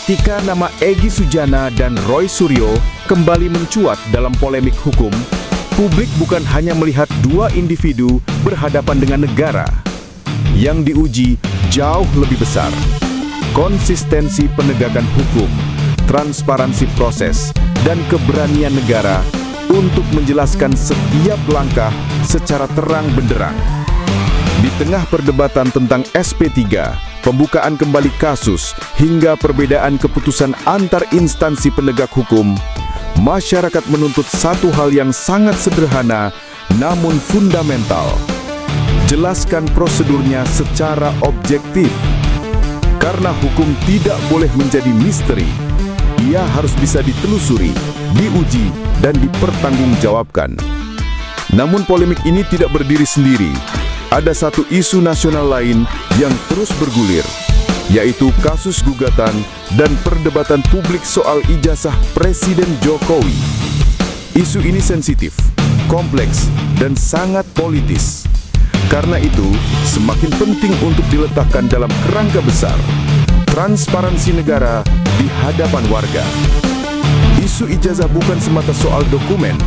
Ketika nama Egy Sujana dan Roy Suryo kembali mencuat dalam polemik hukum, publik bukan hanya melihat dua individu berhadapan dengan negara. Yang diuji jauh lebih besar. Konsistensi penegakan hukum, transparansi proses, dan keberanian negara untuk menjelaskan setiap langkah secara terang benderang. Di tengah perdebatan tentang SP3, pembukaan kembali kasus, hingga perbedaan keputusan antar instansi penegak hukum, masyarakat menuntut satu hal yang sangat sederhana namun fundamental. Jelaskan prosedurnya secara objektif. Karena hukum tidak boleh menjadi misteri. Ia harus bisa ditelusuri, diuji, dan dipertanggungjawabkan. Namun polemik ini tidak berdiri sendiri. Ada satu isu nasional lain yang terus bergulir, yaitu kasus gugatan dan perdebatan publik soal ijazah Presiden Jokowi. Isu ini sensitif, kompleks, dan sangat politis. Karena itu, semakin penting untuk diletakkan dalam kerangka besar, transparansi negara di hadapan warga. Isu ijazah bukan semata soal dokumen.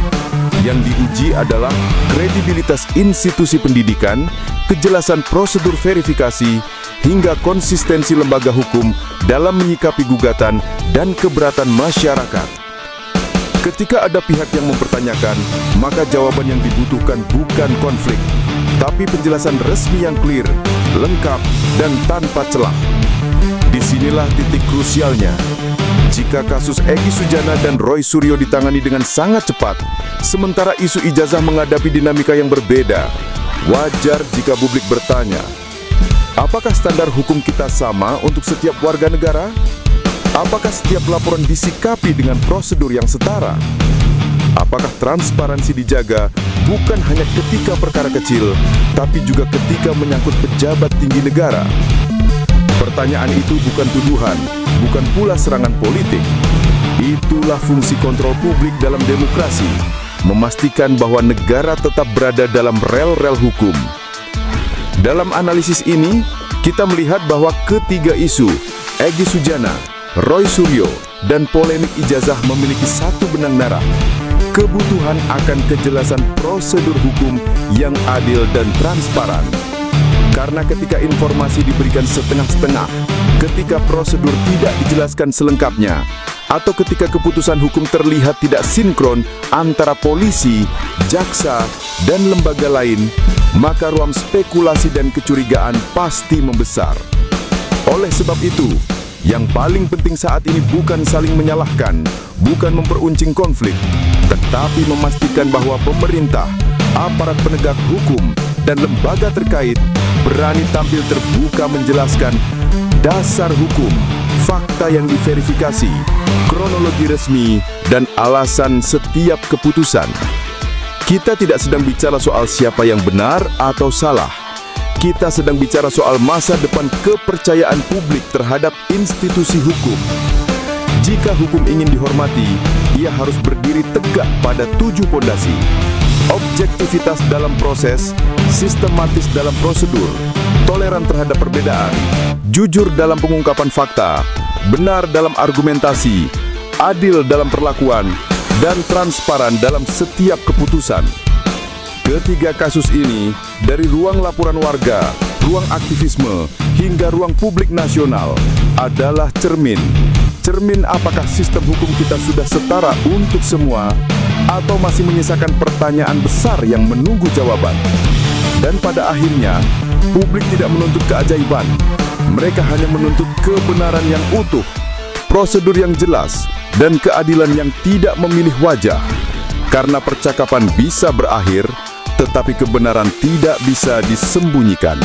Yang diuji adalah kredibilitas institusi pendidikan, kejelasan prosedur verifikasi, hingga konsistensi lembaga hukum dalam menyikapi gugatan dan keberatan masyarakat. Ketika ada pihak yang mempertanyakan, maka jawaban yang dibutuhkan bukan konflik, tapi penjelasan resmi yang clear, lengkap, dan tanpa celah. Disinilah titik krusialnya. Jika kasus Egy Sujana dan Roy Suryo ditangani dengan sangat cepat, sementara isu ijazah menghadapi dinamika yang berbeda, wajar jika publik bertanya, apakah standar hukum kita sama untuk setiap warga negara? Apakah setiap laporan disikapi dengan prosedur yang setara? Apakah transparansi dijaga bukan hanya ketika perkara kecil, tapi juga ketika menyangkut pejabat tinggi negara? Pertanyaan itu bukan tuduhan, bukan pula serangan politik. Itulah fungsi kontrol publik dalam demokrasi, memastikan bahwa negara tetap berada dalam rel-rel hukum. Dalam analisis ini, kita melihat bahwa ketiga isu, Egy Sujana, Roy Suryo, dan polemik ijazah memiliki satu benang merah. Kebutuhan akan kejelasan prosedur hukum yang adil dan transparan. Karena ketika informasi diberikan setengah-setengah, ketika prosedur tidak dijelaskan selengkapnya, atau ketika keputusan hukum terlihat tidak sinkron antara polisi, jaksa, dan lembaga lain, maka ruang spekulasi dan kecurigaan pasti membesar. Oleh sebab itu, yang paling penting saat ini bukan saling menyalahkan, bukan memperuncing konflik, tetapi memastikan bahwa pemerintah, aparat penegak hukum, dan lembaga terkait berani tampil terbuka menjelaskan dasar hukum, fakta yang diverifikasi, kronologi resmi, dan alasan setiap keputusan. Kita tidak sedang bicara soal siapa yang benar atau salah. Kita sedang bicara soal masa depan kepercayaan publik terhadap institusi hukum. Jika hukum ingin dihormati, ia harus berdiri tegak pada 7 pondasi. Objektivitas dalam proses, sistematis dalam prosedur, toleran terhadap perbedaan, jujur dalam pengungkapan fakta, benar dalam argumentasi, adil dalam perlakuan, dan transparan dalam setiap keputusan. Ketiga kasus ini, dari ruang laporan warga, ruang aktivisme, hingga ruang publik nasional, adalah cermin apakah sistem hukum kita sudah setara untuk semua, atau masih menyisakan pertanyaan besar yang menunggu jawaban. Dan pada akhirnya, publik tidak menuntut keajaiban. Mereka hanya menuntut kebenaran yang utuh, prosedur yang jelas, dan keadilan yang tidak memilih wajah. Karena percakapan bisa berakhir, tetapi kebenaran tidak bisa disembunyikan.